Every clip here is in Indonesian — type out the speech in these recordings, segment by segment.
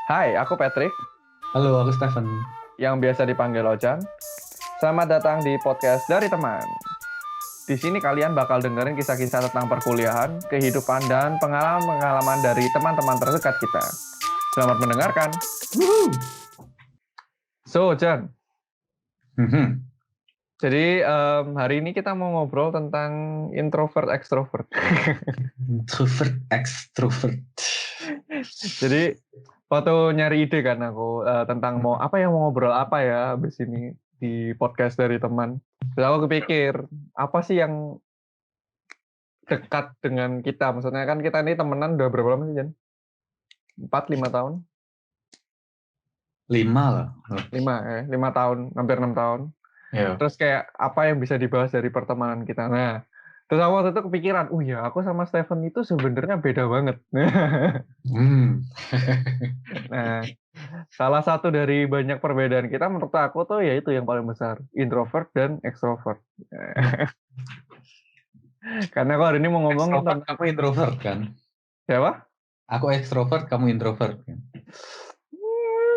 Hai, aku Patrick, Halo, aku Stephen. yang biasa dipanggil Ojan. Selamat datang di podcast dari teman. Di sini kalian bakal dengerin kisah-kisah tentang perkuliahan, kehidupan, dan pengalaman-pengalaman dari teman-teman terdekat kita. Selamat mendengarkan. Woohoo! So, Ojan, Mhm. jadi hari ini kita mau ngobrol tentang introvert extrovert. Introvert, extrovert. Jadi waktu nyari ide kan aku tentang mau ngobrol apa ya habis ini di podcast dari teman. Terus aku kepikir apa sih yang dekat dengan kita? Maksudnya kan kita ini temenan udah berapa lama sih, Jan? 4-5 tahun? 5 lah. 5 tahun, hampir 6 tahun. Ya. Terus kayak apa yang bisa dibahas dari pertemanan kita? Nah, terus aku waktu itu kepikiran, ya aku sama Stephen itu sebenarnya beda banget. Hmm. Nah, salah satu dari banyak perbedaan kita menurut aku tuh ya itu yang paling besar, introvert dan extrovert. Karena aku hari ini mau ngomongin Extrovert, tentang kamu introvert kan? siapa? Aku extrovert, kamu introvert kan?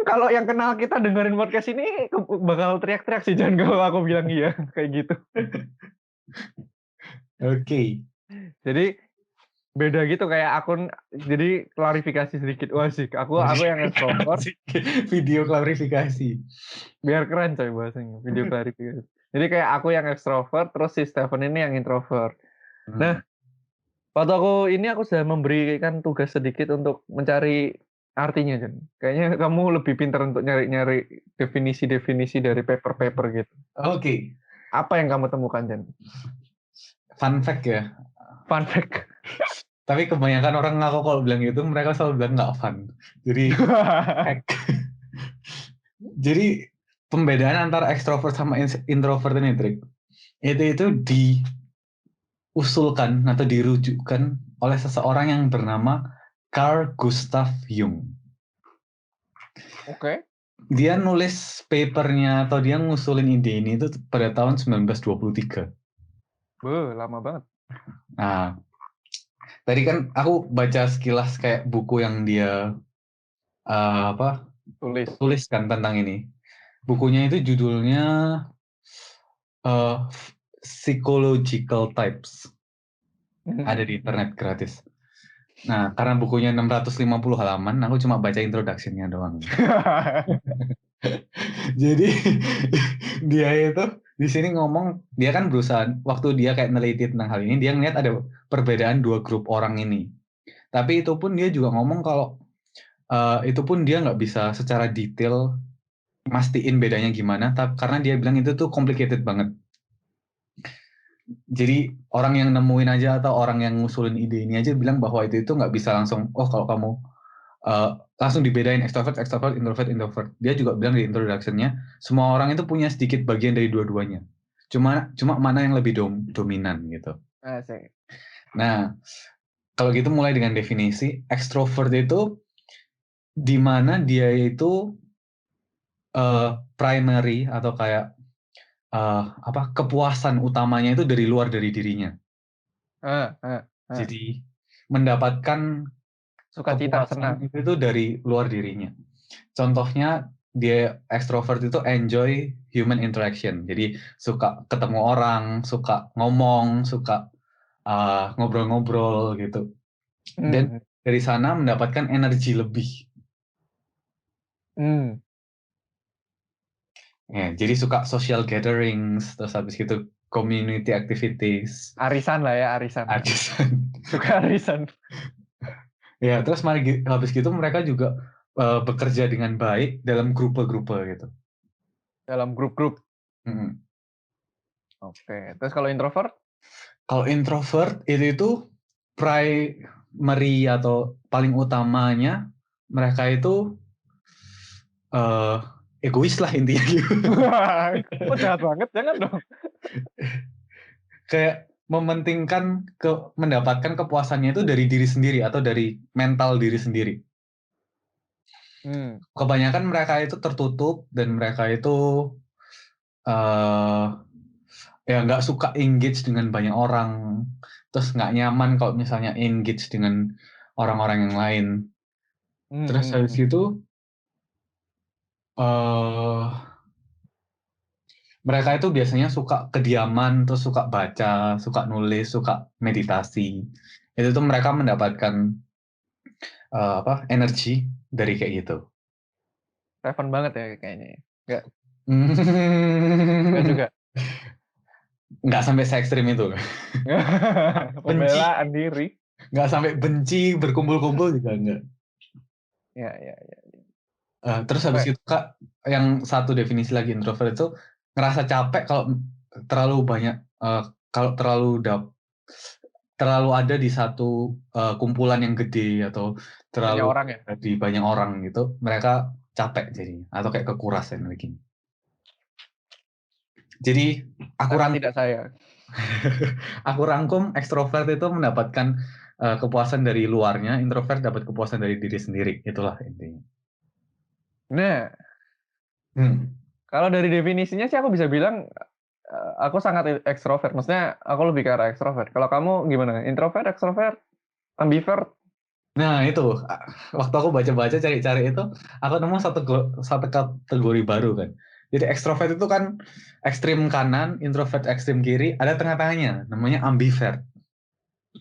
Kalau yang kenal kita dengerin podcast ini bakal teriak-teriak sih, jangan kalau aku bilang iya kayak gitu. Oke. Jadi beda gitu kayak akun. Jadi klarifikasi sedikit, wah sih aku yang extrovert Video klarifikasi. biar keren coy bahasanya, video klarifikasi. Jadi kayak aku yang extrovert, terus si Stephen ini yang introvert. Nah, Hmm. waktu aku sudah memberikan tugas sedikit untuk mencari artinya, Jan. Kayaknya kamu lebih pintar untuk nyari-nyari definisi-definisi dari paper-paper gitu. Oke. Apa yang kamu temukan, Jan? Fun fact ya. Fun fact. Tapi kebanyakan orang ngaku kalau bilang gitu, mereka selalu bilang nggak fun. Jadi, hack. Jadi, pembedaan antara extrovert sama introvert ini, Trik, itu diusulkan atau dirujukkan oleh seseorang yang bernama Carl Gustav Jung. Oke. Dia nulis papernya atau dia ngusulin ide ini itu pada tahun 1923. Lama banget. Nah, tadi kan aku baca sekilas kayak buku yang dia tuliskan tentang ini. Bukunya itu judulnya Psychological Types. Ada di internet gratis. Nah, karena bukunya 650 halaman, aku cuma baca introduction-nya doang. Jadi dia itu di sini ngomong, dia kan berusaha, waktu dia kayak neliti tentang hal ini, dia ngeliat ada perbedaan dua grup orang ini. Tapi itu pun dia juga ngomong kalau itu pun dia nggak bisa secara detail mastiin bedanya gimana, karena dia bilang itu tuh complicated banget. Jadi orang yang nemuin aja atau orang yang ngusulin ide ini aja bilang bahwa itu nggak bisa langsung, oh kalau kamu langsung dibedain extrovert, introvert. Dia juga bilang di introduction-nya, semua orang itu punya sedikit bagian dari dua-duanya. Cuma mana yang lebih dominan gitu. Asik. Nah, kalau gitu mulai dengan definisi, extrovert itu di mana dia itu primary atau kayak kepuasan utamanya itu dari luar dari dirinya. Jadi mendapatkan Sukacita, senang. kepuasan itu dari luar dirinya. Contohnya dia extrovert itu enjoy human interaction. Jadi suka ketemu orang, suka ngomong, suka ngobrol-ngobrol gitu. Dan dari sana mendapatkan energi lebih. Ya, jadi suka social gatherings, terus habis itu community activities. Arisan lah ya, arisan. Suka arisan. Ya, terus habis gitu mereka juga bekerja dengan baik dalam grup-grup gitu. Dalam grup-grup. Oke. Terus kalau introvert? Kalau introvert itu primary atau paling utamanya mereka itu egois lah intinya gitu. Kok jahat banget, jangan dong. Kayak mementingkan mendapatkan kepuasannya itu dari diri sendiri atau dari mental diri sendiri. Kebanyakan mereka itu tertutup dan mereka itu ya nggak suka engage dengan banyak orang, terus nggak nyaman kalau misalnya engage dengan orang-orang yang lain. Terus habis itu eh mereka itu biasanya suka kediaman, terus suka baca, suka nulis, suka meditasi. Itu tuh mereka mendapatkan energi dari kayak gitu. Relevan banget ya kayaknya. Enggak, enggak juga. Nggak sampai se ekstrim itu. Benci, Pembelaan diri. nggak sampai benci, berkumpul-kumpul juga enggak. Ya, ya, ya. Terus habis itu Kak, yang satu definisi lagi introvert itu ngerasa capek kalau terlalu banyak, kalau terlalu ada di satu kumpulan yang gede atau Banyak terlalu orang ya. di banyak orang gitu, mereka capek jadinya atau kayak kekurasan lagi. Jadi aku Sangat rangkum, tidak saya. aku rangkum ekstrovert itu mendapatkan kepuasan dari luarnya, introvert dapat kepuasan dari diri sendiri. Itulah intinya. Nah, Hmm. kalau dari definisinya sih aku bisa bilang aku sangat ekstrovert. Maksudnya aku lebih ke arah ekstrovert. Kalau kamu gimana? Introvert, ekstrovert, ambivert? Nah itu, waktu aku baca-baca cari-cari itu, aku nemu satu kategori baru kan. Jadi ekstrovert itu kan ekstrim kanan, introvert ekstrim kiri, ada tengah-tengahnya, namanya ambivert.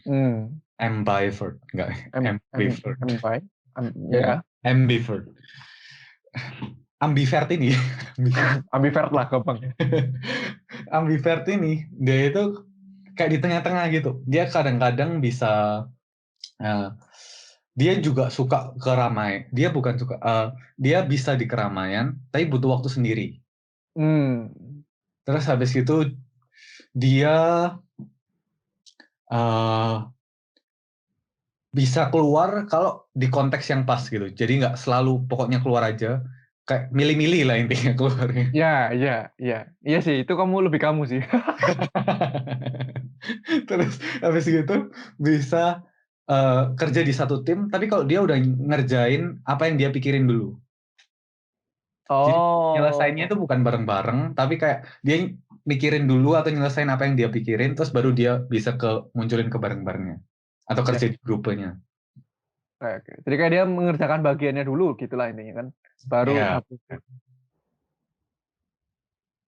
Hmm. Ambivert, enggak, ambivert. Ambivert. Ya, Ya, ambivert. Ambivert ini, ambivert lah gampang. ambivert ini, dia itu kayak di tengah-tengah gitu. Dia kadang-kadang bisa, eh, dia juga suka keramaian. Dia bukan suka, dia bisa di keramaian, tapi butuh waktu sendiri. Hmm. Terus habis itu dia eh, bisa keluar kalau di konteks yang pas gitu. Jadi nggak selalu pokoknya keluar aja. Kayak milih-milih lah intinya keluarnya. Ya, ya, ya. Iya sih, itu lebih kamu sih. Terus habis gitu bisa kerja di satu tim, tapi kalau dia udah ngerjain apa yang dia pikirin dulu. Jadi nyelesainnya Oh, itu bukan bareng-bareng, tapi kayak dia mikirin dulu atau nyelesain apa yang dia pikirin, terus baru dia bisa munculin ke bareng-barengnya. Atau ya. kerja di grupenya. Oke, oke. Jadi kayak dia mengerjakan bagiannya dulu, gitulah intinya kan. Baru Ya, satu.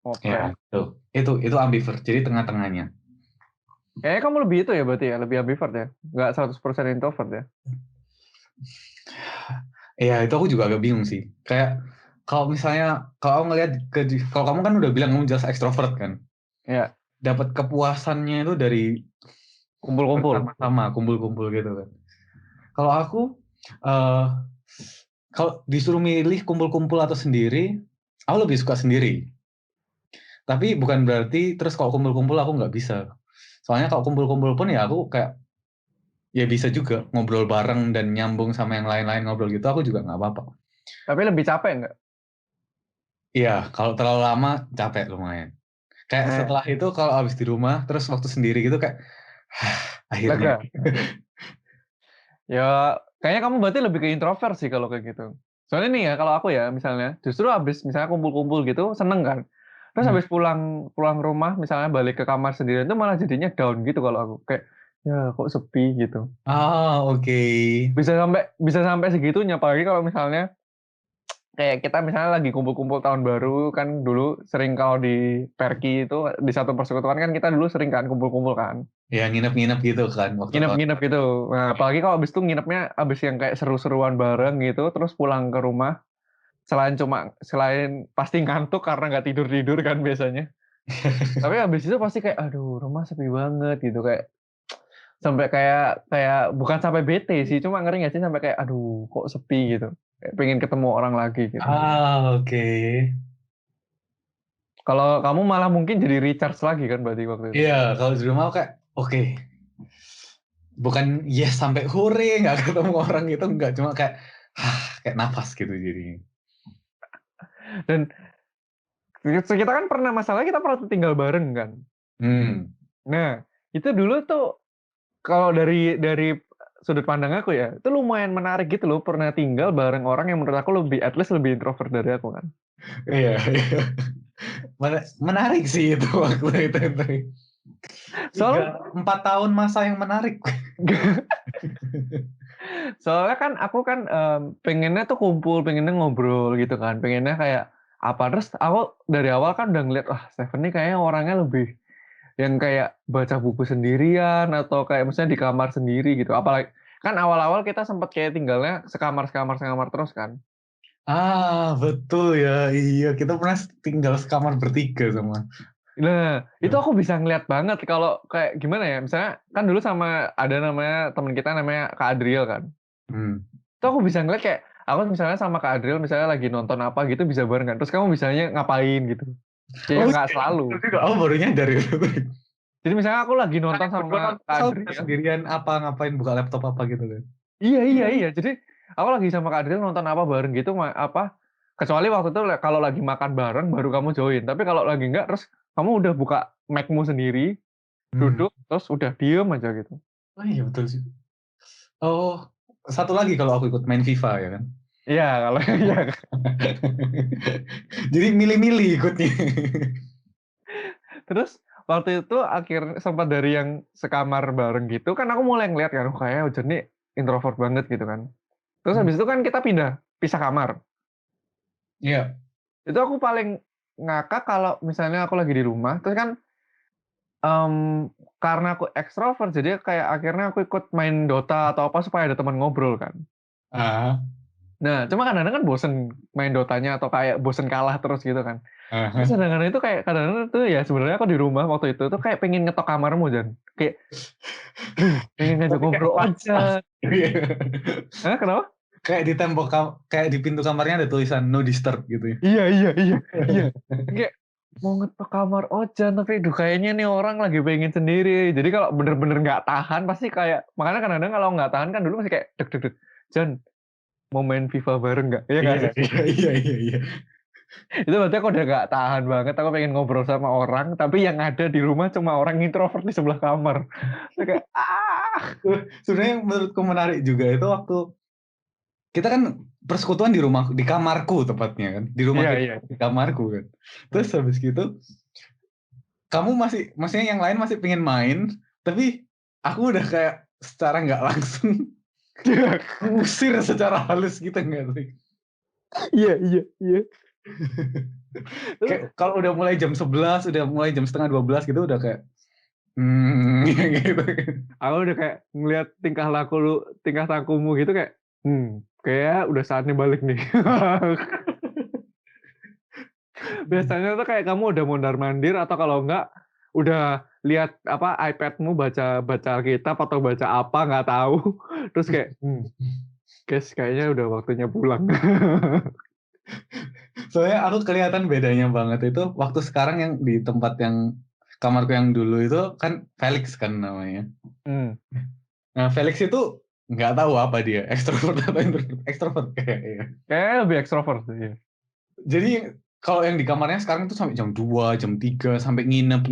Oh, ya, keren. itu ambivert. Jadi tengah-tengahnya. Kayaknya kamu lebih itu ya berarti ya, lebih ambivert ya. Nggak 100% introvert ya. Ya, itu aku juga agak bingung sih. Kayak kalau misalnya kalau ngelihat kalau kamu kan udah bilang kamu jelas ekstrovert kan. Ya, Dapat kepuasannya itu dari kumpul-kumpul. bersama-sama, kumpul-kumpul gitu kan. Kalau aku eh kalau disuruh milih kumpul-kumpul atau sendiri, aku lebih suka sendiri. Tapi bukan berarti terus kalau kumpul-kumpul aku nggak bisa. Soalnya kalau kumpul-kumpul pun ya aku kayak ya bisa juga ngobrol bareng dan nyambung sama yang lain-lain ngobrol gitu, aku juga nggak apa-apa. Tapi lebih capek nggak? Iya, kalau terlalu lama capek lumayan. Kayak Eh, setelah itu kalau habis di rumah terus waktu sendiri gitu kayak akhirnya. lega. Ya, kayaknya kamu berarti lebih ke introvert sih kalau kayak gitu. Soalnya nih ya, kalau aku ya misalnya, justru habis misalnya kumpul-kumpul gitu, seneng kan. Terus Hmm. habis pulang pulang rumah, misalnya balik ke kamar sendirian itu malah jadinya down gitu kalau aku. Kayak, ya kok sepi gitu. Ah, oke. Bisa sampai segitunya, apalagi kalau misalnya kayak kita misalnya lagi kumpul-kumpul tahun baru kan dulu sering kalau di Perki itu di satu persekutuan kan kita dulu sering kan kumpul-kumpul kan. Ya nginep-nginep gitu kan waktu tahun. Nginep-nginep gitu. Nah, apalagi kalau abis itu nginepnya abis yang kayak seru-seruan bareng gitu, terus pulang ke rumah, selain pasti ngantuk karena nggak tidur-tidur kan biasanya. Tapi abis itu pasti kayak, aduh rumah sepi banget gitu kayak sampai kayak kayak bukan sampai bete sih, cuma ngeri nggak sih sampai kayak, aduh kok sepi gitu. Kayak pengen ketemu orang lagi gitu. Ah, oke. Kalau kamu malah mungkin jadi recharge lagi kan berarti waktu itu. Iya, kalau di rumah kayak oke. Bukan yes sampai hore nggak ketemu orang gitu, nggak, cuma kayak kayak nafas gitu jadi. Dan kita kan pernah masalah kita pernah tinggal bareng kan. Hmm. Nah, itu dulu tuh kalau dari sudut pandang aku ya, itu lumayan menarik gitu loh, pernah tinggal bareng orang yang menurut aku lebih at least lebih introvert dari aku kan. Iya, iya. Menarik sih itu waktu itu. Soal 4 tahun masa yang menarik. Soalnya kan aku kan, pengennya tuh kumpul, pengennya ngobrol gitu kan, pengennya kayak apa, terus aku dari awal kan udah ngeliat, wah Steven nih kayaknya orangnya lebih yang kayak baca buku sendirian atau kayak misalnya di kamar sendiri gitu. Apalagi kan awal-awal kita sempet kayak tinggalnya sekamar terus kan. Betul ya. Iya, kita pernah tinggal sekamar bertiga sama. Nah, itu Ya. aku bisa ngeliat banget kalau kayak gimana ya, misalnya kan dulu sama ada namanya teman kita namanya Kak Adriel kan. Hmm. Itu aku bisa ngeliat kayak aku misalnya sama Kak Adriel misalnya lagi nonton apa gitu bisa bareng kan. Terus kamu misalnya ngapain gitu. Oh Kayak nggak iya, betul selalu. juga. Aku baru nyadar itu. Jadi misalnya aku lagi nonton Kalian berdua sama nonton Kak selalu Adriel. sendirian apa ngapain buka laptop apa gitu kan. Iya iya iya. Jadi aku lagi sama Kak Adriel nonton apa bareng gitu apa kecuali waktu itu kalau lagi makan bareng baru kamu join. Tapi kalau lagi enggak terus kamu udah buka Mac-mu sendiri, Hmm. duduk terus udah diem aja gitu. Oh iya betul sih. Oh, satu lagi kalau aku ikut main FIFA ya kan. Iya kalau iya. Jadi milih-milih ikutnya. Terus waktu itu akhirnya sempat dari yang sekamar bareng gitu kan aku mulai ngeliat kan, oh, kayaknya Ujan nih introvert banget gitu kan. Terus habis itu kan kita pisah kamar. Iya. Itu aku paling ngakak kalau misalnya aku lagi di rumah, terus kan karena aku ekstrovert jadi kayak akhirnya aku ikut main Dota atau apa supaya ada teman ngobrol kan. Ah, Nah, cuma kadang-kadang kan bosen main Dotanya atau kayak bosen kalah terus gitu kan. Terus ah. kadang-kadang itu kayak kadang-kadang tuh ya sebenarnya aku di rumah waktu itu tuh kayak pengen ngetok kamarmu Jan. Kayak, aduh, pengen ngajak Tapi kayak ngobrol pas. aja. Hah, kenapa? Kayak di tembok kayak di pintu kamarnya ada tulisan no disturb gitu ya. Iya, iya, iya, iya. Kayak mau ngetok kamar Ojan tapi duh kayaknya nih orang lagi pengen sendiri. Jadi kalau bener-bener nggak tahan pasti kayak makanya kadang-kadang kalau nggak tahan kan dulu masih kayak deg deg deg. Jan, mau main FIFA bareng nggak? Iya nggak Iya, sih? iya, iya, iya, iya. Itu berarti aku udah nggak tahan banget. Aku pengen ngobrol sama orang, tapi yang ada di rumah cuma orang introvert di sebelah kamar. Terus kayak Sebenarnya yang menurutku menarik juga itu waktu kita kan persekutuan di rumah di kamarku tepatnya kan. Di rumah iya kita iya. di kamarku kan. Terus habis gitu kamu maksudnya yang lain masih pengen main, tapi aku udah kayak secara nggak langsung ngusir secara halus gitu nggak sih? Iya iya iya. Kayak kalau udah mulai jam 11, udah mulai jam setengah 12 gitu udah kayak gitu. Aku udah kayak ngeliat tingkah lakumu gitu kayak, kayak udah saatnya balik nih. Biasanya tuh kayak kamu udah mondar-mandir atau kalau enggak udah lihat apa iPad-mu baca baca Alkitab atau baca apa nggak tahu. Terus kayak, guys kayaknya udah waktunya pulang. Soalnya aku kelihatan bedanya banget itu waktu sekarang yang di tempat yang kamarku yang dulu itu kan Felix kan namanya. Hmm. Nah Felix itu nggak tahu apa dia ekstrovert atau introvert, ekstrovert kayaknya. Kayaknya lebih ekstrovert sih. Ya. Jadi kalau yang di kamarnya sekarang tuh sampai jam 2, jam 3 sampai nginep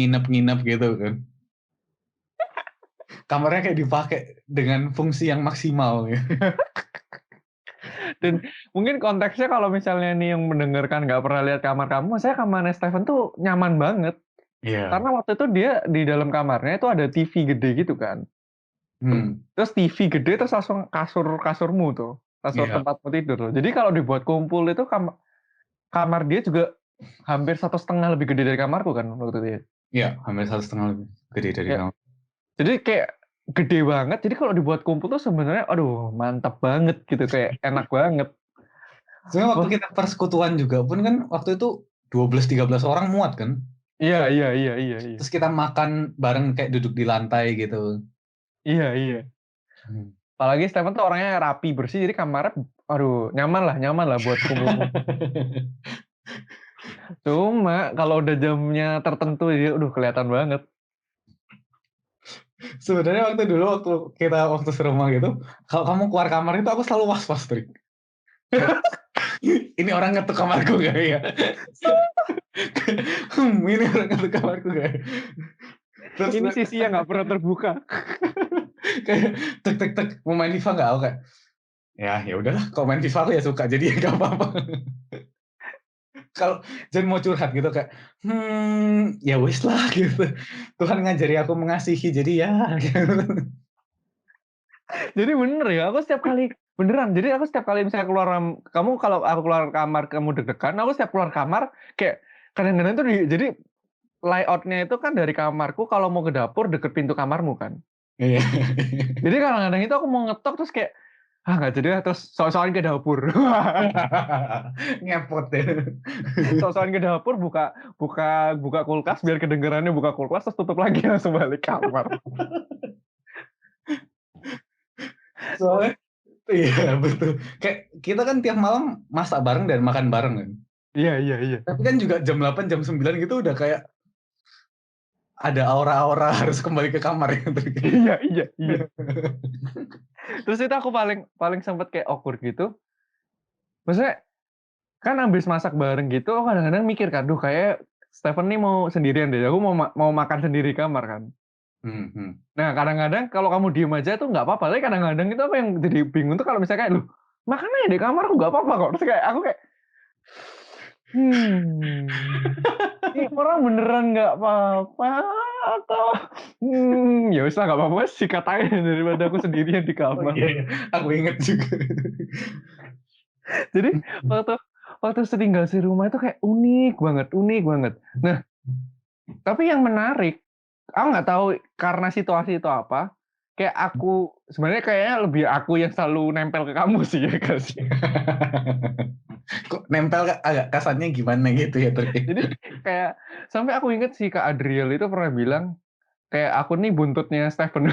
gitu kan. Kamarnya kayak dipakai dengan fungsi yang maksimal ya. Dan mungkin konteksnya kalau misalnya nih yang mendengarkan nggak pernah lihat kamar kamu, saya kamarnya Stephen tuh nyaman banget. Iya. Karena waktu itu dia di dalam kamarnya itu ada TV gede gitu kan. Hmm. Terus TV gede terus langsung kasurmu tuh, kasur Iya. tempatmu tidur loh. Jadi kalau dibuat kumpul itu kamar dia juga hampir 1,5 lebih gede dari kamarku kan waktu itu ya. Iya, hampir 1,5 lebih gede dari Ya, kamu. jadi kayak gede banget. Jadi kalau dibuat kumpul tuh sebenarnya aduh mantap banget gitu kayak enak banget. Sebenarnya waktu Wah, kita persekutuan juga pun kan waktu itu 12-13 orang muat kan. iya iya iya iya iya. Terus kita makan bareng kayak duduk di lantai gitu. Iya iya. Hmm. Apalagi Stephen tuh orangnya rapi, bersih jadi kamarnya aduh nyaman lah buat kumpul-kumpul. Cuma kalau udah jamnya tertentu dia udah kelihatan banget. Sebenarnya waktu kita serumah gitu, kalau kamu keluar kamar itu aku selalu was-was, Trik. Ini orang ngetuk kamarku gak ya? Ini orang ngetuk kamarku gak ya? Terus Ini sisi yang nggak pernah terbuka. kayak tek mau main FIFA nggak? Aku kayak ya udahlah, kalau main FIFA aku ya suka jadi ya nggak apa-apa. Kalau Jen mau curhat gitu kayak ya wis lah gitu. Tuhan ngajari aku mengasihi jadi ya gitu. Jadi bener ya, aku setiap kali beneran. Jadi aku setiap kali misalnya kamu kalau aku keluar kamar kamu deg-degan, aku setiap keluar kamar kayak kadang-kadang tuh jadi layout-nya itu kan dari kamarku kalau mau ke dapur deket pintu kamarmu kan. Iya. Jadi kadang-kadang itu aku mau ngetok terus kayak ah nggak jadi lah terus sok-sokan ke dapur. Ngepot ya. Sok-sokan ke dapur buka buka buka kulkas biar kedengerannya buka kulkas terus tutup lagi langsung balik kamar. Soalnya iya betul. Kayak kita kan tiap malam masak bareng dan makan bareng kan. Iya iya iya. Tapi kan juga jam 8 jam 9 gitu udah kayak ada aura-aura harus kembali ke kamar gitu. Iya iya iya. Terus itu aku paling paling sempet kayak awkward gitu. Maksudnya kan habis masak bareng gitu, aku kadang-kadang mikir kan, duh kayak Stephen nih mau sendirian deh, aku mau makan sendiri kamar kan. Hmm. Nah kadang-kadang kalau kamu diem aja tuh nggak apa-apa, tapi kadang-kadang itu apa yang jadi bingung tuh kalau misalnya kayak, loh makan aja di kamar aku nggak apa-apa kok. Terus kayak aku kayak, ini orang beneran nggak apa-apa atau ya wis lah nggak apa-apa sikat aja daripada aku sendirian di Oh kamar. iya, iya. Aku inget juga. Jadi waktu waktu setinggal di rumah itu kayak unik banget, unik banget. Nah, tapi yang menarik, aku nggak tahu karena situasi itu apa, kayak aku sebenarnya kayaknya lebih aku yang selalu nempel ke kamu sih ya kan sih. Kok nempel agak kasarnya gimana gitu ya Turki? Jadi kayak sampai aku inget sih Kak Adriel itu pernah bilang kayak aku nih buntutnya Stephen.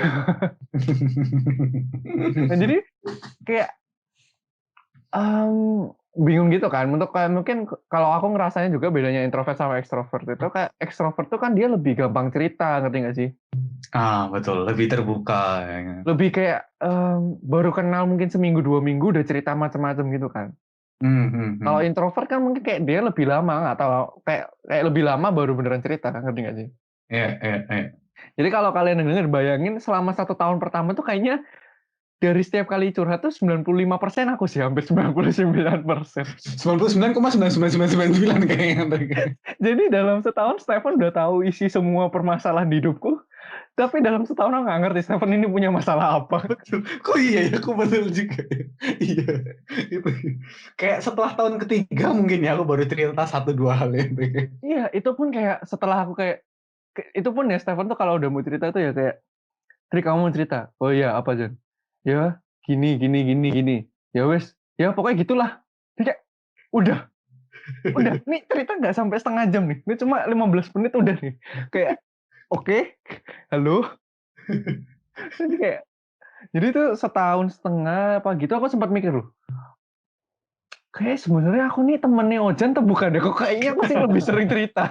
Nah, jadi kayak bingung gitu kan, untuk kayak mungkin kalau aku ngerasain juga bedanya introvert sama ekstrovert itu kayak ekstrovert tuh kan dia lebih gampang cerita, ngerti nggak sih? Betul, lebih terbuka ya. Lebih kayak baru kenal mungkin seminggu 2 minggu udah cerita macam-macam gitu kan. Kalau Hmm. introvert kan mungkin kayak dia lebih lama nggak tahu kayak lebih lama baru beneran cerita, ngerti nggak sih? Iya, iya, iya. Jadi kalau kalian denger bayangin selama 1 tahun pertama tuh kayaknya dari setiap kali curhat tuh 95% aku sih, hampir 99%. 99,99999 kayaknya. Jadi dalam setahun Stephen udah tahu isi semua permasalahan di hidupku, tapi dalam setahun aku nggak ngerti Stephen ini punya masalah apa. Kok iya ya, aku betul juga ya. Iya, itu. Kayak setelah tahun ketiga mungkin ya aku baru cerita 1-2 hal itu. Iya, itu pun kayak setelah aku kayak itu pun ya Stephen tuh kalau udah mau cerita tuh ya kayak, "Tri kamu mau cerita?" "Oh iya, apa Jon?" "Ya, gini gini gini gini." "Ya wes, ya pokoknya gitulah." Jadi kayak, udah udah, nih cerita nggak sampai setengah jam nih, ini cuma 15 menit udah nih. Kayak, oke, halo. Jadi kayak jadi tuh setahun setengah apa gitu aku sempat mikir loh, kayak sebenarnya aku nih temennya Ojan atau bukan deh, kok kayaknya aku sih lebih sering cerita.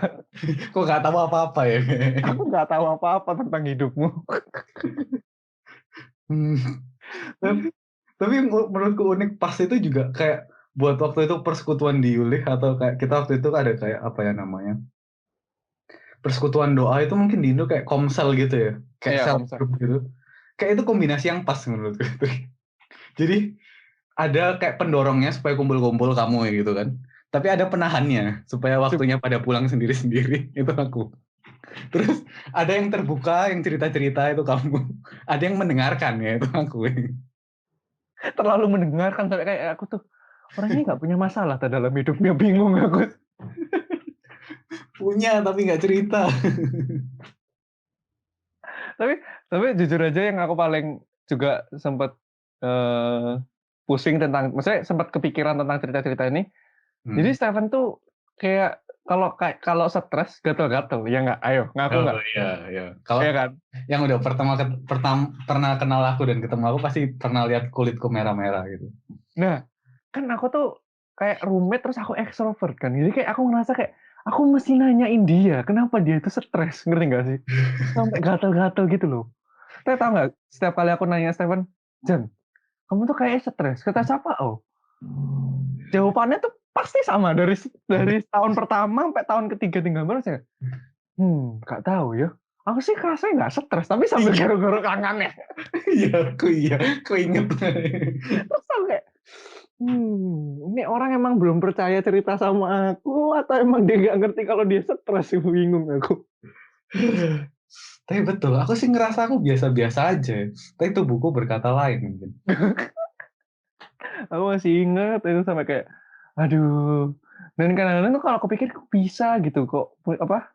Kok nggak tahu apa-apa ya. Aku nggak tahu apa-apa tentang hidupmu. Hmm. Tapi menurutku unik pas itu juga kayak buat waktu itu persekutuan di Yulih atau kayak kita waktu itu ada kayak apa ya namanya, persekutuan doa itu mungkin di Indo kayak komsel gitu ya, kayak Iya, self Komsel. group gitu. Kayak itu kombinasi yang pas menurutku. Jadi ada kayak pendorongnya supaya kumpul-kumpul kamu ya gitu kan. Tapi ada penahannya supaya waktunya pada pulang sendiri-sendiri itu aku. Terus ada yang terbuka yang cerita-cerita itu kamu. Ada yang mendengarkan ya itu aku. Terlalu mendengarkan sampai kayak aku tuh orang ini nggak punya masalah ta dalam hidupnya, bingung aku. Punya tapi nggak cerita. Tapi tapi jujur aja yang aku paling juga sempat pusing tentang, maksudnya sempat kepikiran tentang cerita-cerita ini. Jadi Hmm. Stephen tuh kayak kalau stres gatel-gatel, ya nggak? Ayo ngaku Oh nggak? iya, iya. Kalau Iya kan? yang udah pernah kenal aku dan ketemu aku pasti pernah lihat kulitku merah-merah gitu. Nah, kan aku tuh kayak roommate terus aku ekstrovert kan. Jadi kayak aku ngerasa kayak aku mesti nanyain dia, kenapa dia itu stres, ngerti nggak sih? Sampai gatel-gatel gitu loh. Tapi tahu nggak, setiap kali aku nanya Stephen, "Jan, kamu tuh kayak stres." Kata siapa? Oh, jawabannya tuh pasti sama dari tahun pertama sampai tahun ketiga tinggal bareng saya. Nggak tahu ya. Aku sih kerasanya nggak stres, tapi sambil Iya, garuk-garuk tangannya. iya, aku inget. Terus aku kayak, ini orang emang belum percaya cerita sama aku atau emang dia nggak ngerti kalau dia stres? Bingung aku. Tapi betul, aku sih ngerasa aku biasa-biasa aja. Tapi itu buku berkata lain mungkin. Aku masih inget itu sampai kayak, aduh. Dan kadang-kadang tuh kalau aku pikir kok bisa gitu kok apa?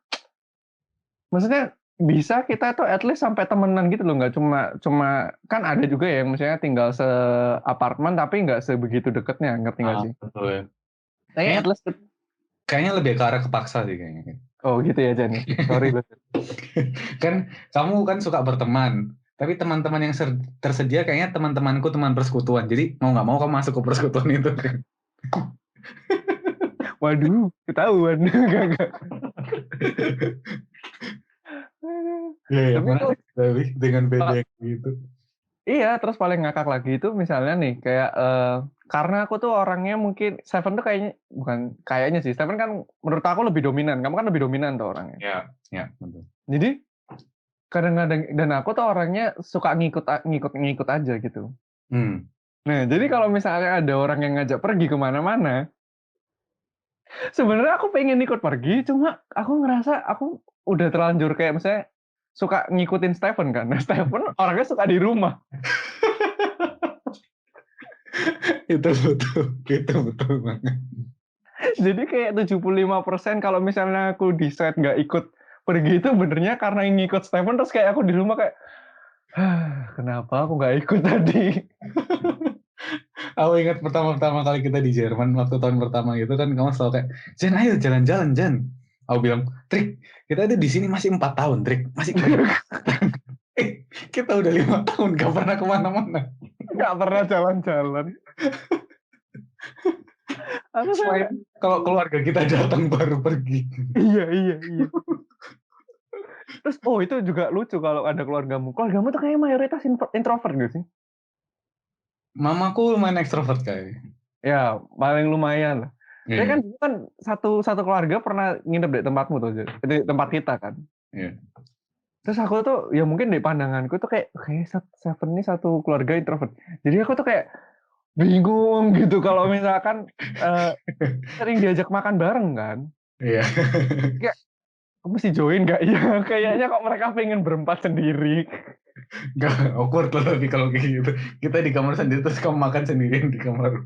Maksudnya bisa kita tuh at least sampai temenan gitu loh, nggak cuma cuma kan ada juga ya yang misalnya tinggal se-apartemen tapi nggak sebegitu deketnya, ngerti nggak sih? Betul ya. Tapi Kayaknya, at least kayaknya lebih ke arah kepaksa sih kayaknya. oh gitu ya Jan ya. Sorry banget. Kan kamu kan suka berteman, tapi teman-teman yang tersedia kayaknya teman-temanku teman persekutuan. Jadi mau nggak mau kamu masuk ke persekutuan itu kan. Waduh, ketahuan. Enggak. Iya, ya, Tapi itu menarik tapi dengan beda yang gitu. iya, terus paling ngakak lagi itu misalnya nih kayak karena aku tuh orangnya mungkin Stephen tuh kayaknya bukan kayaknya sih. Stephen kan menurut aku lebih dominan. Kamu kan lebih dominan tuh orangnya. Ya, ya, betul. Jadi kadang-kadang dan aku tuh orangnya suka ngikut aja gitu. Hmm. Nah, jadi kalau misalnya ada orang yang ngajak pergi kemana-mana, sebenarnya aku pengen ikut pergi, cuma aku ngerasa aku udah terlanjur kayak misalnya suka ngikutin Stephen kan. Nah, Stephen orangnya suka di rumah. Itu betul banget. Jadi kayak 75% kalau misalnya aku decide nggak ikut pergi itu benernya karena yang ngikut Stephen terus kayak aku di rumah kayak kenapa aku nggak ikut tadi? Aku ingat pertama kali kita di Jerman waktu tahun pertama gitu kan kamu selalu kayak Jan ayo jalan-jalan Jan. Aku bilang Trik kita itu di sini masih 4 tahun Trik masih banyak. Kita udah 5 tahun gak pernah kemana-mana. Nggak pernah jalan-jalan. Aku sampai Selain kalau keluarga kita datang baru pergi. iya. Terus itu juga lucu kalau ada keluargamu. Keluargamu tuh kayak mayoritas introvert gak sih? Mamaku lumayan ekstrovert kayak. Ya, paling lumayan lah. Saya kan Iya, dulu kan satu keluarga pernah nginep di tempatmu tuh, di tempat kita kan. iya. Terus aku tuh ya mungkin di pandanganku tuh kayak Seven ini satu keluarga introvert. Jadi aku tuh kayak bingung gitu kalau misalkan sering diajak makan bareng kan. Iya. Kayak aku mesti join gak ya? Kayaknya kok mereka pengen berempat sendiri. Gak awkward lah tapi kalau kayak gitu. Kita di kamar sendiri terus kamu makan sendirian di kamar.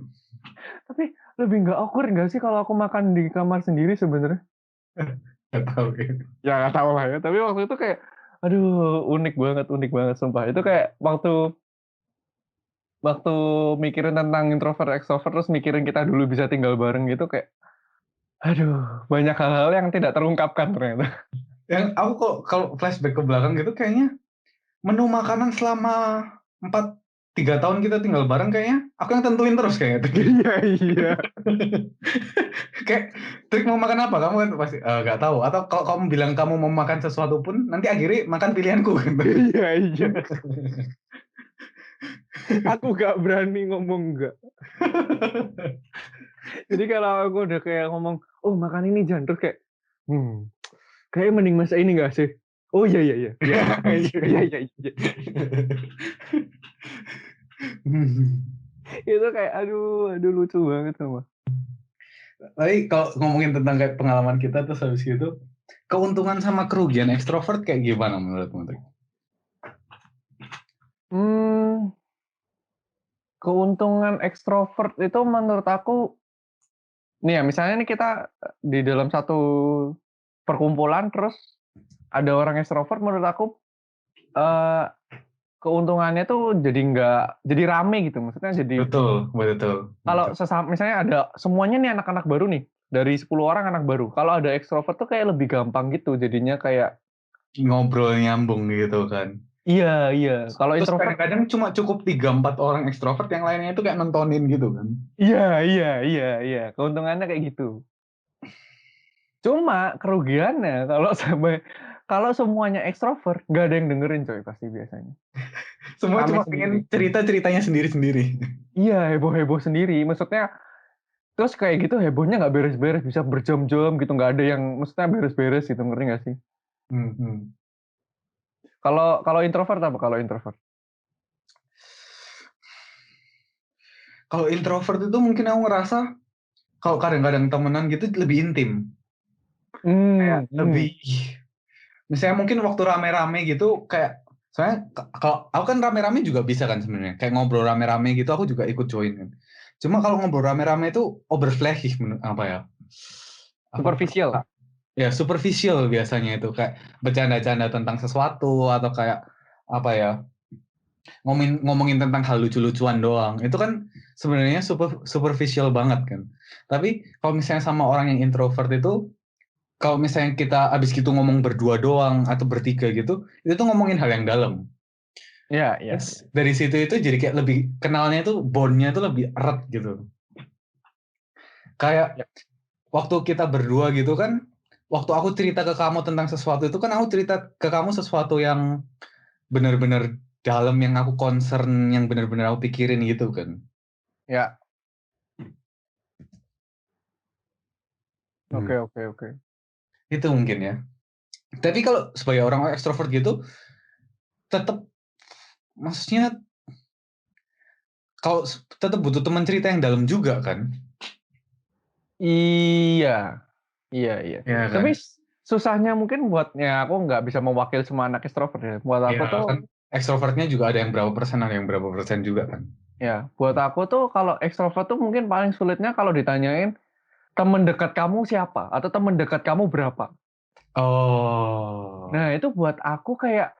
Tapi lebih nggak awkward nggak sih kalau aku makan di kamar sendiri sebenarnya? Gak tahu ya. Ya nggak tahu lah ya. Tapi waktu itu kayak, aduh unik banget sumpah. Itu kayak waktu waktu mikirin tentang introvert extrovert terus mikirin kita dulu bisa tinggal bareng gitu kayak, aduh banyak hal-hal yang tidak terungkapkan ternyata. Yang aku kok kalau flashback ke belakang gitu kayaknya menu makanan selama 3 tahun kita tinggal bareng kayaknya aku yang tentuin terus kayaknya. Iya. Kayak Trik mau makan apa kamu kan pasti nggak tahu atau kalau kamu bilang kamu mau makan sesuatu pun nanti akhirnya makan pilihanku gitu. Iya. Aku gak berani ngomong enggak. Jadi kalau aku udah kayak ngomong, oh makan ini Jan, terus kayak, kayaknya mending masak ini gak sih? Oh iya. Iya. Itu kayak, aduh lucu banget sama. Tapi kalau ngomongin tentang kayak pengalaman kita terus habis gitu, keuntungan sama kerugian ekstrovert kayak gimana menurutmu Trik? Keuntungan ekstrovert itu menurut aku, nih ya misalnya nih kita di dalam satu perkumpulan terus ada orang ekstrovert, menurut aku keuntungannya tuh jadi rame gitu, maksudnya jadi Betul. kalau sesama misalnya ada semuanya nih anak-anak baru nih dari 10 orang anak baru, kalau ada ekstrovert tuh kayak lebih gampang gitu jadinya kayak Ngobrol nyambung gitu kan. iya kalau Terus introvert kadang-kadang cuma cukup 3-4 orang ekstrovert yang lainnya itu kayak nontonin gitu kan. iya keuntungannya kayak gitu. Cuma kerugiannya kalau semuanya ekstrovert nggak ada yang dengerin coy pasti biasanya. Semua Rame cuma sendiri. pengen ceritanya sendiri-sendiri. Iya heboh sendiri. Maksudnya terus kayak gitu hebohnya nggak beres-beres bisa berjam-jam gitu nggak ada yang maksudnya beres-beres gitu ngerti nggak sih? Kalau kalau introvert apa kalau introvert? Kalau introvert itu mungkin aku ngerasa kalau kadang-kadang temenan gitu lebih intim. Kayak Hmm, lebih hmm. misalnya mungkin waktu rame-rame gitu kayak soalnya kalau aku kan rame-rame juga bisa kan sebenarnya kayak ngobrol rame-rame gitu aku juga ikut join kan. Cuma kalau ngobrol rame-rame itu overflashing apa ya? Apa? Superficial. Ya superficial biasanya itu kayak bercanda-canda tentang sesuatu atau kayak apa ya? Ngomongin tentang hal lucu-lucuan doang. Itu kan sebenarnya superficial banget kan. Tapi kalau misalnya sama orang yang introvert itu kalau misalnya kita abis gitu ngomong berdua doang atau bertiga gitu, itu tuh ngomongin hal yang dalam. Iya, iya. Terus dari situ itu jadi kayak lebih kenalnya itu bondnya itu lebih erat gitu. Kayak Ya. waktu kita berdua gitu kan, waktu aku cerita ke kamu tentang sesuatu itu kan aku cerita ke kamu sesuatu yang benar-benar dalam yang aku concern, yang benar-benar aku pikirin gitu kan. Ya. Hmm, Oke, oke, oke. itu mungkin ya. Tapi kalau sebagai orang ekstrovert gitu, tetap maksudnya kalau tetap butuh teman cerita yang dalam juga kan. Iya. Iya, iya. Ya Tapi kan? susahnya mungkin buatnya aku nggak bisa mewakili semua anak extrovert ya. Buat Ya aku tuh, kan ekstrovertnya juga ada yang berapa persen, ada yang berapa persen juga kan. buat aku tuh kalau extrovert tuh mungkin paling sulitnya kalau ditanyain temen dekat kamu siapa atau temen dekat kamu berapa. Oh. Nah itu buat aku kayak,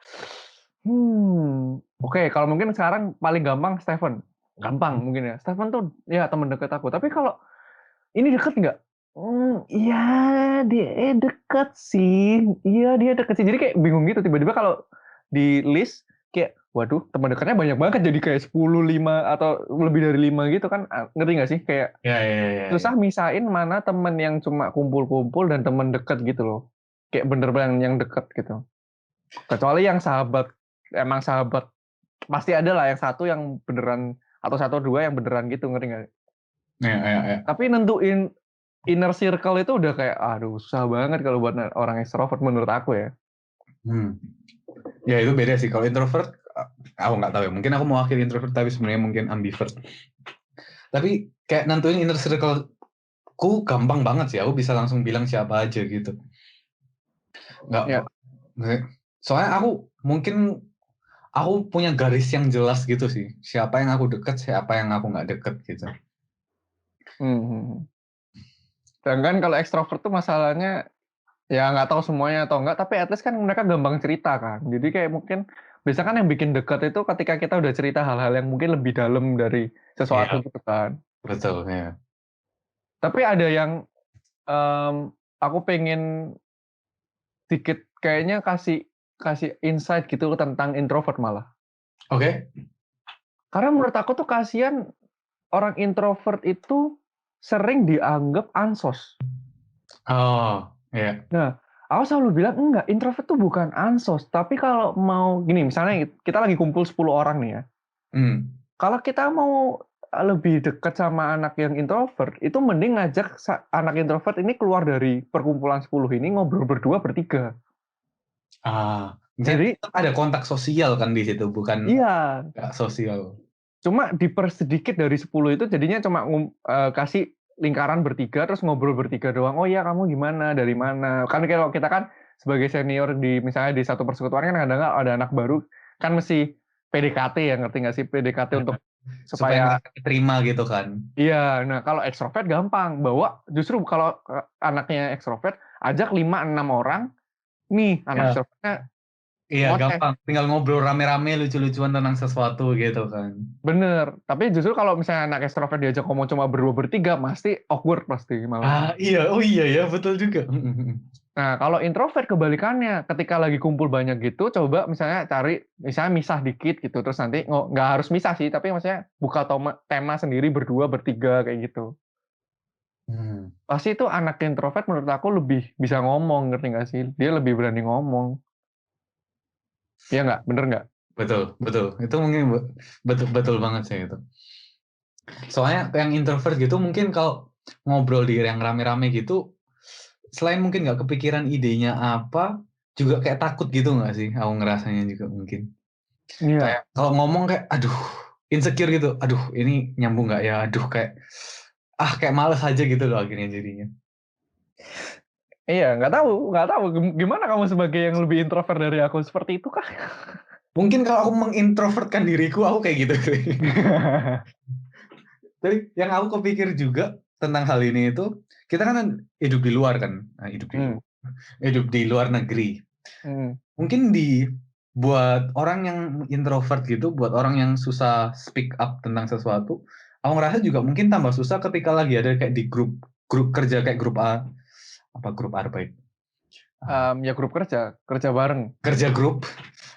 oke, kalau mungkin sekarang paling gampang Stephen. Gampang mungkin ya. Stephen tuh ya temen dekat aku. Tapi kalau ini deket nggak? Iya, dia deket sih. Iya, dia deket sih. Jadi kayak bingung gitu. Tiba-tiba kalau di list, kayak, waduh, teman dekatnya banyak banget. Jadi kayak 10, 5, atau lebih dari 5 gitu kan. Ngerti nggak sih? Kayak Ya, ya, ya, ya. susah misain mana temen yang cuma kumpul-kumpul dan temen deket gitu loh. Kayak bener-bener yang deket gitu. Kecuali yang sahabat, emang sahabat. Pasti ada lah yang satu yang beneran, atau satu dua yang beneran gitu, ngerti nggak? Ya, ya, ya. Tapi nentuin inner circle itu udah kayak, aduh susah banget kalau buat orang extrovert menurut aku ya. Hmm. Ya itu beda sih. Kalau introvert, aku nggak tahu ya. Mungkin aku mewakili introvert, tapi sebenarnya mungkin ambivert. Tapi kayak nentuin inner circle ku gampang banget sih. Aku bisa langsung bilang siapa aja gitu. Nggak, Ya. soalnya aku punya garis yang jelas gitu sih. Siapa yang aku deket, siapa yang aku nggak deket gitu. Hmm. Sedangkan kalau extrovert tuh masalahnya ya nggak tahu semuanya atau enggak, tapi at least kan mereka gampang cerita kan. Jadi kayak mungkin biasa kan yang bikin dekat itu ketika kita udah cerita hal-hal yang mungkin lebih dalam dari sesuatu Iya, gitu kan. betul ya. Tapi ada yang em, aku pengen dikit kayaknya kasih kasih insight gitu tentang introvert malah. Oke. Karena menurut aku tuh kasihan orang introvert itu sering dianggap ansos. Oh, ya. Nah, aku selalu bilang enggak, introvert tuh bukan ansos. Tapi kalau mau gini, misalnya kita lagi kumpul 10 orang nih ya. Hmm. Kalau kita mau lebih dekat sama anak yang introvert, itu mending ngajak anak introvert ini keluar dari perkumpulan 10 ini ngobrol berdua, bertiga. Misalnya Jadi, tetap ada kontak sosial kan di situ, bukan iya, nggak sosial. cuma dipersedikit dari 10 itu jadinya cuma kasih lingkaran bertiga terus ngobrol bertiga doang. Oh iya kamu gimana? Dari mana? Kan kalau kita kan sebagai senior di misalnya di satu persekutuan kan kadang ada anak baru kan mesti PDKT ya, ngerti nggak sih? PDKT untuk Supaya supaya ngerasa terima gitu kan. iya. Nah, kalau ekstrovert gampang. Bawa justru kalau anaknya ekstrovert ajak 5 6 orang nih anak Ya, ekstrovertnya iya ngoceh. gampang. Tinggal ngobrol rame-rame lucu-lucuan tentang sesuatu gitu kan. Bener. Tapi justru kalau misalnya anak ekstrovert diajak ngomong cuma berdua bertiga, pasti awkward pasti malah. Iya, oh iya ya, betul juga. Nah, kalau introvert kebalikannya, ketika lagi kumpul banyak gitu, coba misalnya cari, misalnya misah dikit gitu, terus nanti nggak harus misah sih, tapi maksudnya buka tema sendiri berdua, bertiga kayak gitu. Hmm, Pasti itu anak introvert menurut aku lebih bisa ngomong, ngerti nggak sih? Dia lebih berani ngomong. Iya nggak? Bener nggak? betul, betul. Itu mungkin betul betul banget sih itu. Soalnya yang introvert gitu mungkin kalau ngobrol di yang rame-rame gitu, selain mungkin nggak kepikiran idenya apa, juga kayak takut gitu nggak sih? Aku ngerasanya juga mungkin. Iya. Kayak kalau ngomong kayak, aduh, insecure gitu. Aduh, ini nyambung nggak ya? Aduh, kayak males aja gitu loh akhirnya jadinya. Iya, nggak tahu gimana kamu sebagai yang lebih introvert dari aku seperti itu kah? Mungkin kalau aku mengintrovertkan diriku, aku kayak gitu. Tapi yang aku kepikir juga tentang hal ini itu, kita kan hidup di luar kan, Hmm, hidup di luar negeri. hmm. Mungkin buat orang yang introvert gitu, buat orang yang susah speak up tentang sesuatu, aku ngerasa juga mungkin tambah susah ketika lagi ada kayak di grup grup kerja kayak grup A, apa grup Arbeit, Ya grup kerja bareng, kerja grup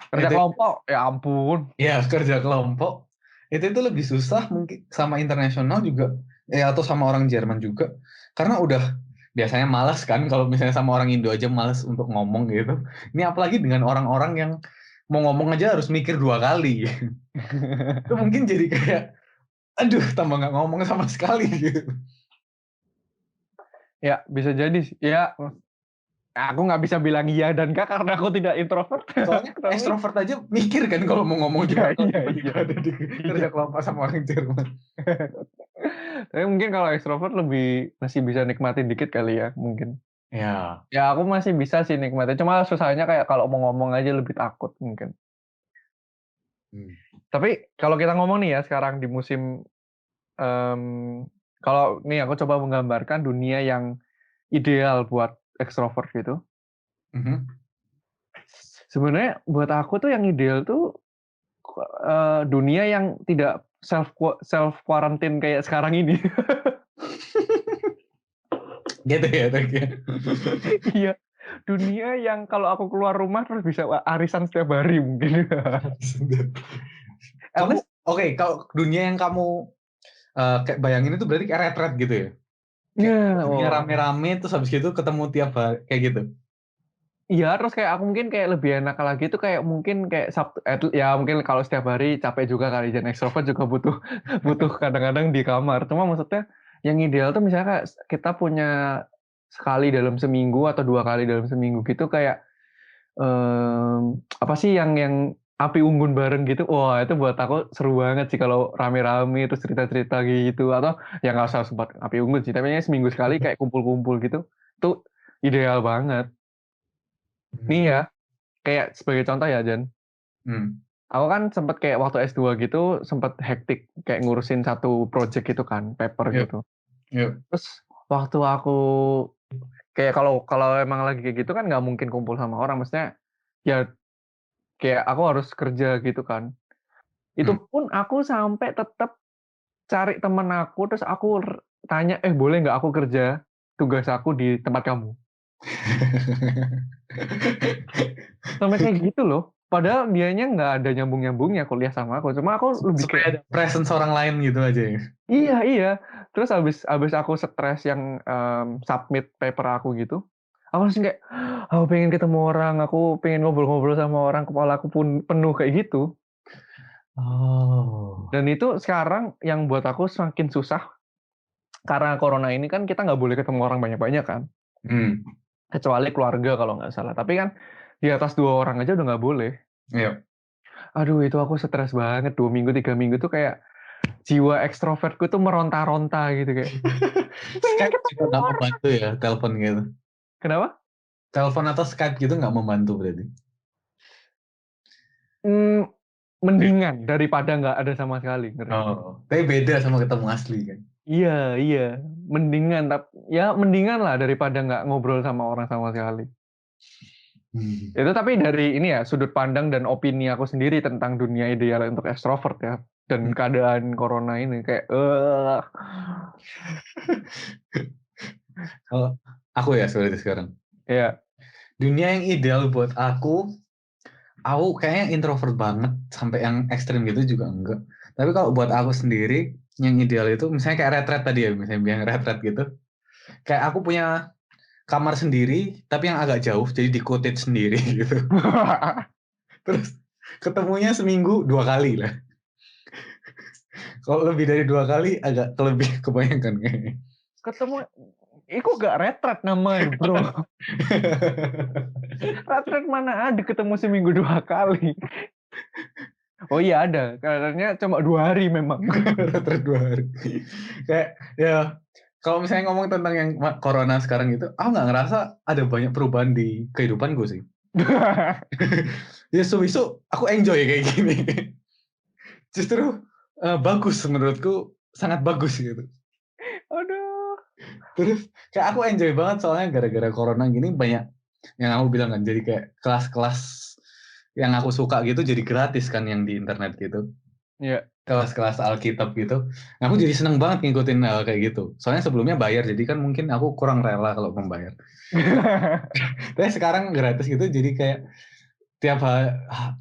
kerja itu kelompok. Ya ampun. ya kerja kelompok itu lebih susah mungkin sama internasional juga atau sama orang Jerman juga karena udah biasanya malas kan kalau misalnya sama orang Indo aja malas untuk ngomong gitu. Ini apalagi dengan orang-orang yang mau ngomong aja harus mikir 2 kali. Itu mungkin jadi kayak aduh tambah nggak ngomong sama sekali gitu. Ya bisa jadi sih. Ya aku nggak bisa bilang iya dan enggak karena aku tidak introvert. Soalnya Tapi ekstrovert aja mikir kan kalau mau ngomong iya juga kalau iya iya tiba-tiba ada di iya. kerja kelompok sama orang Jerman. Tapi mungkin kalau ekstrovert lebih masih bisa nikmatin dikit kali ya mungkin. Ya. Ya aku masih bisa sih nikmatin. Cuma susahnya kayak kalau mau ngomong aja lebih takut mungkin. Hmm. Tapi kalau kita ngomong nih ya sekarang di musim em, kalau nih aku coba menggambarkan dunia yang ideal buat ekstrovert gitu. Mhm. Sebenarnya buat aku tuh yang ideal tuh dunia yang tidak self quarantine kayak sekarang ini. Gitu ya, Tek, ya. Iya, dunia yang kalau aku keluar rumah terus bisa arisan setiap hari mungkin. Kamu At least oke, kalau dunia yang kamu kayak bayangin itu berarti kayak retret gitu ya? Kayak ya, dunia oh. rame-rame terus habis gitu ketemu tiap hari kayak gitu. Iya, terus kayak aku mungkin kayak lebih enak lagi tuh kayak mungkin kayak Sabtu, ya mungkin kalau setiap hari capek juga kali dan ekstrovert juga butuh butuh kadang-kadang di kamar. Cuma maksudnya yang ideal tuh misalnya kayak kita punya sekali dalam seminggu atau 2 kali dalam seminggu gitu kayak apa sih yang api unggun bareng gitu. Wah, itu buat aku seru banget sih kalau rame-rame terus cerita-cerita gitu atau ya nggak usah sempat api unggun sih, tapi seminggu sekali kayak kumpul-kumpul gitu. Itu ideal banget. Nih Hmm. ya, kayak sebagai contoh ya, Jan. Hmm. Aku kan sempet kayak waktu S2 gitu, sempet hektik kayak ngurusin satu project gitu kan, paper Yuk, gitu. yuk. Terus waktu aku kayak kalau kalau emang lagi kayak gitu kan nggak mungkin kumpul sama orang, maksudnya ya kayak aku harus kerja gitu kan. Itu Hmm. pun aku sampai tetap cari temen aku, terus aku tanya, boleh nggak aku kerja tugas aku di tempat kamu? Sampai kayak gitu loh. Padahal dianya nggak ada nyambung-nyambungnya kuliah sama aku. Cuma aku lebih Supaya kayak ada presence orang lain gitu aja ya. iya iya. Terus abis aku stres yang submit paper aku gitu, aku langsung kayak aku pengen ketemu orang, aku pengen ngobrol-ngobrol sama orang, kepala aku pun penuh kayak gitu. Oh. Dan itu sekarang yang buat aku semakin susah karena corona ini kan kita nggak boleh ketemu orang banyak-banyak kan, Hmm. kecuali keluarga kalau nggak salah. Tapi kan di atas 2 orang aja udah nggak boleh. Yuk. Aduh itu aku stres banget 2 minggu 3 minggu tuh kayak jiwa ekstrovertku tuh meronta-ronta gitu kayak pengen Skype juga ketemu nggak orang. membantu ya, telepon gitu. Kenapa? Telepon atau Skype gitu nggak membantu berarti. Hmm, mendingan daripada nggak ada sama sekali, ngerti? Oh, tapi beda sama ketemu asli kan. Iya, iya, mendingan. Tapi ya mendingan lah daripada nggak ngobrol sama orang sama sekali. Hmm. Itu tapi dari ini ya sudut pandang dan opini aku sendiri tentang dunia ideal untuk ekstrovert ya dan keadaan corona ini kayak Kalau aku ya sekarang. ya. Dunia yang ideal buat aku kayaknya introvert banget sampai yang ekstrim gitu juga enggak. Tapi kalau buat aku sendiri, yang ideal itu misalnya kayak retret tadi ya, misalnya yang retret gitu. Kayak aku punya kamar sendiri, tapi yang agak jauh, jadi di cottage sendiri gitu. Terus ketemunya seminggu 2 kali lah. Kalau lebih dari 2 kali agak lebih kebayangkan kayaknya. Ketemu Iku gak retret namanya, bro. Retret mana ada ketemu seminggu 2 kali. Oh iya ada, karena cuma 2 hari memang. Retret 2 hari. Kayak ya kalau misalnya ngomong tentang yang corona sekarang itu, aku nggak ngerasa ada banyak perubahan di kehidupanku sih. Ya so aku enjoy kayak gini. Justru bagus menurutku, sangat bagus gitu. Aduh. Terus kayak aku enjoy banget soalnya gara-gara corona gini banyak yang aku bilang kan, jadi kayak kelas-kelas yang aku suka gitu jadi gratis kan yang di internet gitu. Iya. Kelas-kelas Alkitab gitu. Nah, aku jadi seneng banget ngikutin kayak gitu. Soalnya sebelumnya bayar, jadi kan mungkin aku kurang rela kalau membayar. Tapi sekarang gratis gitu, jadi kayak tiap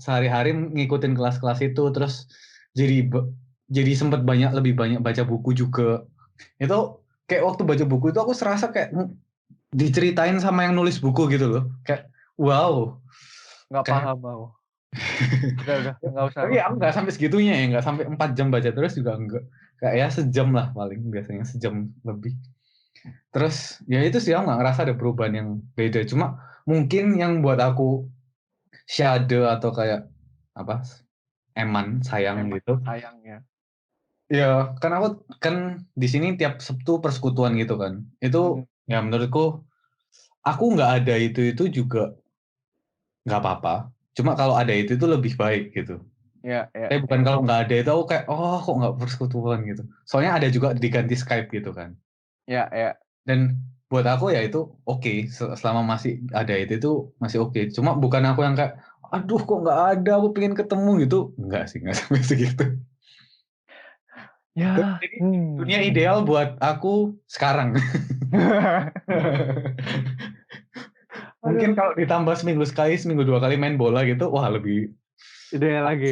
sehari-hari ngikutin kelas-kelas itu, terus jadi sempat lebih banyak baca buku juga. Itu kayak waktu baca buku itu aku serasa kayak diceritain sama yang nulis buku gitu loh. Kayak wow. Nggak Kayak paham aku. Udah, nggak usah. tapi aku nggak sampai segitunya ya, nggak sampai 4 jam baca terus juga enggak. Kayak ya sejam lah paling, biasanya sejam lebih. Terus ya itu sih, aku nggak ngerasa ada perubahan yang beda. Cuma mungkin yang buat aku syade atau kayak apa, sayang gitu. Sayang ya. Ya kan aku kan di sini tiap Sabtu persekutuan gitu kan. Itu ya menurutku aku nggak ada itu juga nggak apa-apa. Cuma kalau ada itu lebih baik gitu. Ya, Tapi bukan kalau nggak ada itu aku kayak oh kok nggak persekutuan gitu. Soalnya ada juga diganti Skype gitu kan. ya. Dan buat aku ya itu oke, selama masih ada itu masih oke. Cuma bukan aku yang kayak aduh kok nggak ada, aku pengen ketemu gitu. Enggak sih, nggak sampai segitu. Ya. Jadi dunia ideal buat aku sekarang. Mungkin kalau ditambah seminggu sekali, seminggu 2 kali main bola gitu, wah lebih Ideal lagi.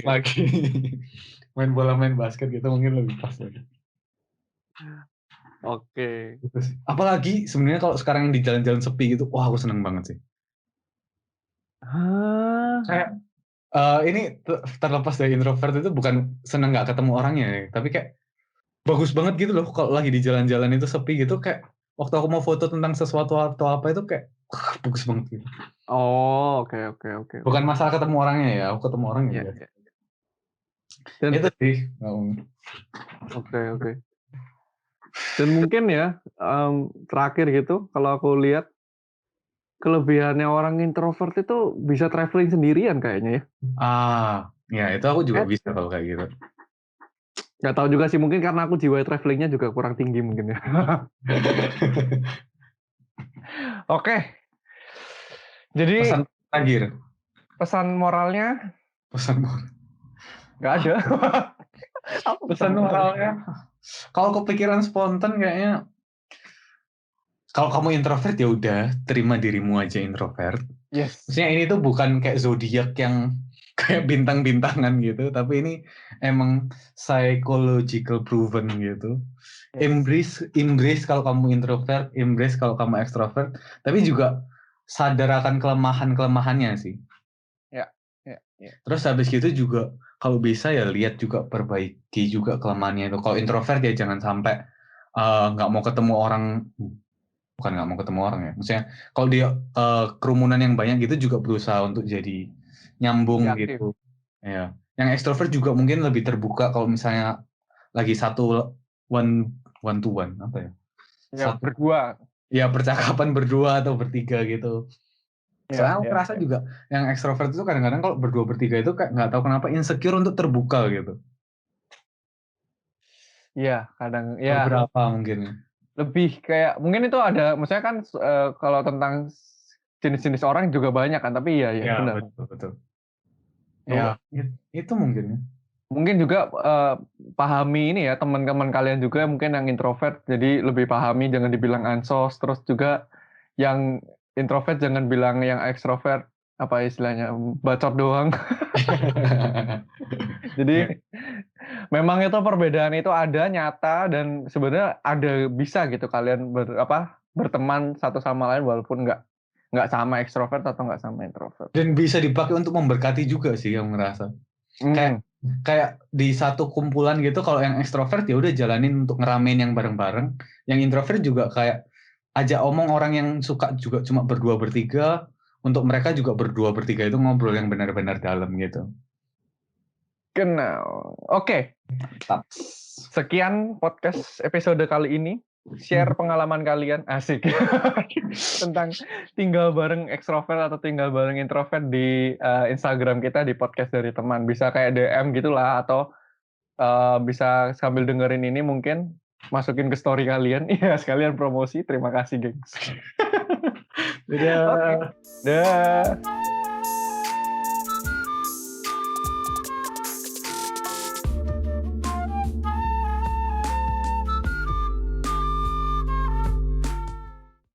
main bola, main basket gitu mungkin lebih pas lagi. Oke. Gitu sih. Apalagi sebenarnya kalau sekarang di jalan-jalan sepi gitu, wah aku seneng banget sih. Kayak ini terlepas dari introvert itu bukan seneng nggak ketemu orangnya ya, tapi kayak bagus banget gitu loh kalau lagi di jalan-jalan itu sepi gitu, kayak waktu aku mau foto tentang sesuatu atau apa itu kayak bagus banget gitu. Oh, oke. Bukan masalah ketemu orangnya ya, aku ketemu orangnya Ya, ya. ya. Dan Itu sih. oke. Dan mungkin ya terakhir gitu, kalau aku lihat kelebihannya orang introvert itu bisa traveling sendirian kayaknya ya. Ya itu aku juga bisa kalau kayak gitu. Nggak tahu juga sih, mungkin karena aku jiwa travelingnya juga kurang tinggi mungkin ya. Oke. Jadi Pesan terakhir. pesan moralnya Pesan moral. nggak ada. Pesan moralnya. Kalau kepikiran spontan kayaknya, kalau kamu introvert ya udah terima dirimu aja introvert. Yes. Maksudnya ini tuh bukan kayak zodiak yang kayak bintang-bintangan gitu, tapi ini emang psychological proven gitu. Yes. Embrace kalau kamu introvert, embrace kalau kamu extrovert, tapi juga sadar akan kelemahan-kelemahannya sih. Ya. Terus habis gitu juga kalau bisa ya lihat juga, perbaiki juga kelemahannya itu. Kalau introvert ya jangan sampai nggak mau ketemu orang, bukan nggak mau ketemu orang ya. Maksudnya kalau dia kerumunan yang banyak gitu juga berusaha untuk jadi nyambung Ya, aktif. gitu. Ya. Yang ekstrovert juga mungkin lebih terbuka kalau misalnya lagi satu one to one apa ya? Ya, Satu berdua. ya percakapan berdua atau bertiga gitu. Soalnya aku merasa juga yang ekstrovert itu kadang-kadang kalau berdua bertiga itu kayak nggak tahu kenapa insecure untuk terbuka gitu. Iya, kadang ya Beberapa mungkin. lebih kayak mungkin itu ada, maksudnya kan kalau tentang jenis-jenis orang juga banyak kan, tapi ya Ya benar. betul. Ya itu mungkin ya. Mungkin juga pahami ini ya, teman-teman kalian juga mungkin yang introvert, jadi lebih pahami, jangan dibilang ansos. Terus juga yang introvert jangan bilang yang ekstrovert apa istilahnya bacot doang. Jadi memang itu perbedaan itu ada, nyata, dan sebenarnya ada, bisa gitu kalian berteman satu sama lain walaupun nggak sama ekstrovert atau nggak sama introvert. Dan bisa dipakai untuk memberkati juga sih, yang ngerasa. Kayak di satu kumpulan gitu, kalau yang ekstrovert ya udah jalanin untuk ngeramein yang bareng-bareng. Yang introvert juga kayak ajak omong orang yang suka juga cuma berdua bertiga, untuk mereka juga berdua bertiga itu ngobrol yang benar-benar dalam gitu. Kenal. Oke. Sekian podcast episode kali ini. share pengalaman kalian asik tentang tinggal bareng ekstrovert atau tinggal bareng introvert di Instagram kita di podcast dari teman. Bisa kayak DM gitulah atau bisa sambil dengerin ini mungkin masukin ke story kalian. Iya, sekalian promosi. Terima kasih, gengs. Dadah. Oke. Dah.